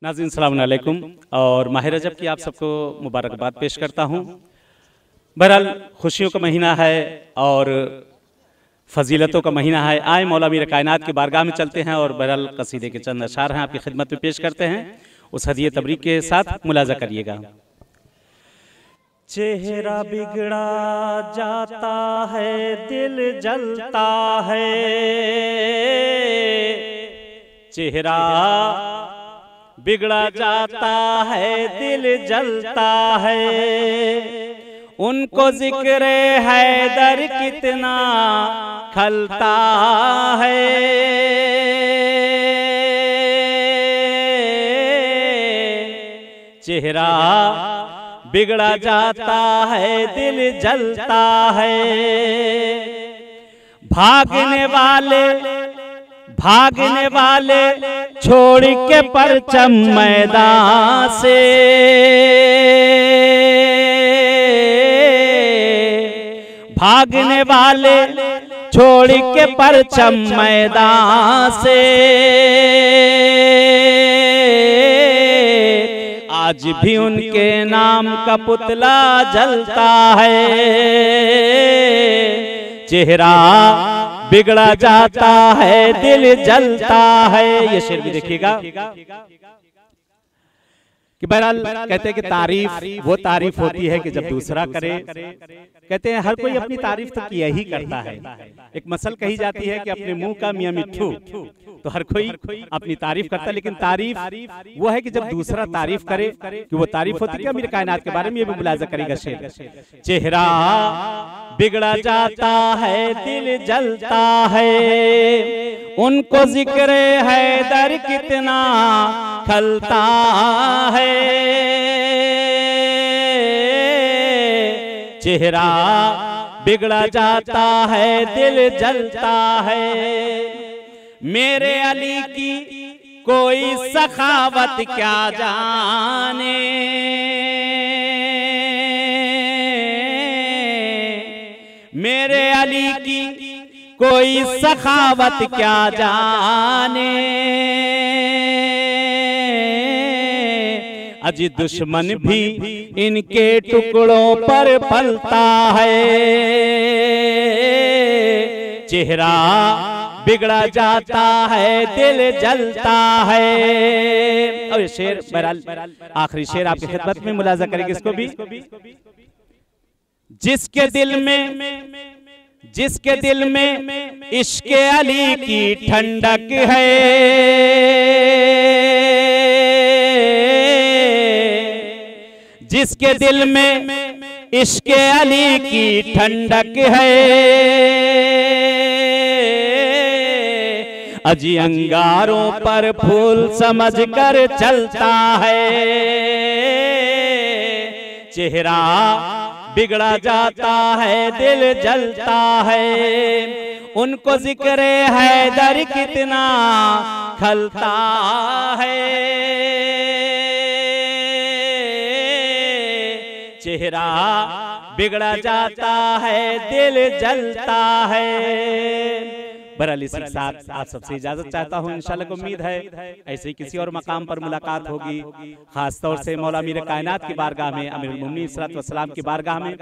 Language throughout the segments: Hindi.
नाज़रीन सलाम अलैकुम और माह रजब की आप सबको मुबारकबाद पेश करता हूँ। बहरहाल खुशियों का महीना है और फजीलतों का महीना है। आए मौला मीर कायनात की बारगाह में चलते हैं और बहरहाल कसीदे के चंद अशार हैं आपकी खिदमत में पेश करते हैं। उस हदिये तबरीक के साथ मुलाजा करिएगा। चेहरा बिगड़ा जाता है, दिल जलता है, चेहरा बिगड़ा जाता है, दिल जलता है, उनको जिक्र हैदर कितना खलता है। चेहरा बिगड़ा जाता है, दिल जलता है, भागने वाले छोड़ के परचम मैदान से, भागने वाले छोड़ के परचम मैदान से, आज भी उनके नाम का पुतला जलता है। चेहरा बिगड़ा जाता है, दिल जलता है। ये शेर भी देखिएगा कि बहरहाल कहते हैं कि तारीफ वो तारीफ होती है कि जब दूसरा करे। कहते हैं हर कोई अपनी तारीफ तो किया ही करता है। एक मसल कही जाती है कि अपने मुंह का मियां मिट्ठू, तो हर कोई अपनी तारीफ करता है, लेकिन तारीफ वो है कि जब दूसरा तारीफ करे कि वो तारीफ होती है। मीर कायनात के बारे में ये भी मुलाजा करेगा शेर। चेहरा बिगड़ा जाता है, दिल जलता है, उनको जिक्र हैदर कितना खलता है। चेहरा बिगड़ा जाता है, दिल जलता है, मेरे अली की कोई सखावत क्या जाने, मेरे अली की कोई सखावत क्या जाने, अजी दुश्मन भी इनके टुकड़ों पर पलता है। चेहरा बिगड़ा जाता है, दिल जलता है। और शेर बहरहाल आखिरी शेर आपकी खिदमत में मुलाजा करेंगे इसको भी। जिसके दिल में इश्क़ अली की ठंडक है, जिसके दिल में इश्क़ अली की ठंडक है, अजी अंगारों पर फूल समझ कर चलता है। चेहरा बिगड़ा जाता है, दिल जलता है, उनको जिक्र हैदर कितना खलता है। चेहरा बिगड़ा जाता है, दिल जलता है। बहरहाल इसी के साथ आप सबसे इजाजत चाहता हूँ। इंशाल्लाह को उम्मीद है ऐसे ही किसी और मकाम पर मुलाकात होगी, खास तौर से मौला मीर कायनात की बारगाह में, अमीरुल मोमिनीन सल्लल्लाहु अलैहि वसल्लम की बारगाह में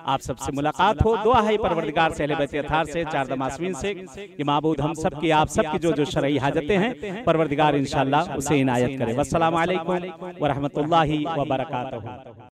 आप सबसे मुलाकात हो। दुआ है परवरदिगार से, अहले बैत अताहर से, चार मासूमीन से कि माबूद हम सब की आप सब की जो शरई हाजतें हैं परवरदिगार इंशाल्लाह उसे इनायत करे। वस्सलामु अलैकुम व रहमतुल्लाहि व बरकातहू।